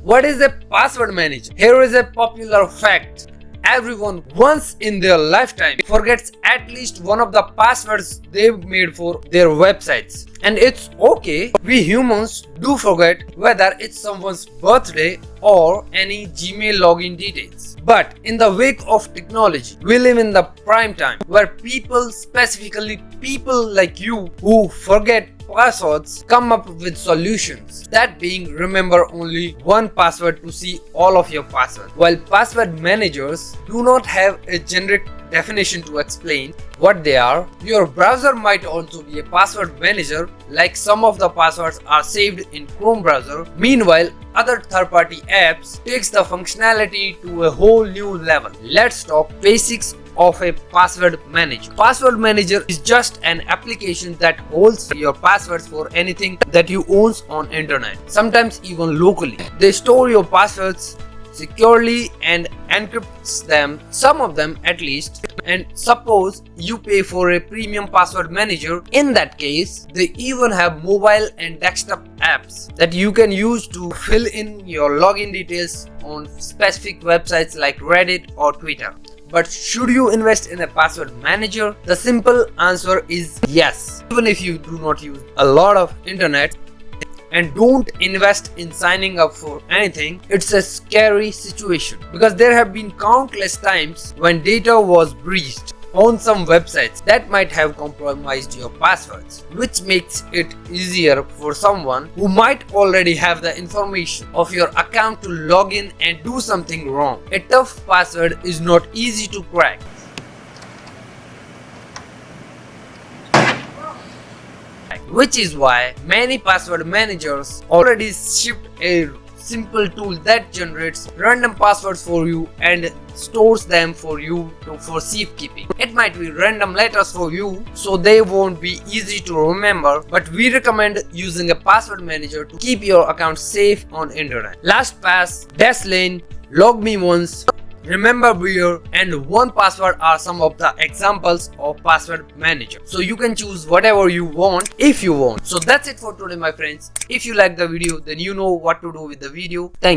What is a password manager? Here is a popular fact. Everyone once in their lifetime forgets at least one of the passwords they've made for their websites. And it's okay, we humans do forget, whether it's someone's birthday or any Gmail login details. But in the wake of technology, we live in the prime time where people, specifically people like you who forget passwords, come up with solutions. That being, remember only one password to see all of your passwords. While password managers do not have a generic definition to explain what they are, your browser might also be a password manager, like some of the passwords are saved in Chrome browser. Meanwhile, other third-party apps takes the functionality to a whole new level. Let's talk basics of a password manager. Password manager is just an application that holds your passwords for anything that you own on internet, sometimes even locally. They store your passwords securely and encrypts them, some of them at least. And suppose you pay for a premium password manager, in that case they even have mobile and desktop apps that you can use to fill in your login details on specific websites like Reddit or Twitter. But should you invest in a password manager? The simple answer is yes. Even if you do not use a lot of internet and don't invest in signing up for anything, it's a scary situation, because there have been countless times when data was breached on some websites that might have compromised your passwords, which makes it easier for someone who might already have the information of your account to log in and do something wrong. A tough password is not easy to crack. Which is why many password managers already shipped a simple tool that generates random passwords for you and stores them for you for safekeeping. It might be random letters for you, so they won't be easy to remember, but we recommend using a password manager to keep your account safe on internet. LastPass, Dashlane, LogMeOnce, Remember Beer, and 1Password are some of the examples of password manager. So you can choose whatever you want if you want. So that's it for today, my friends. If you like the video, then you know what to do with the video. Thank you.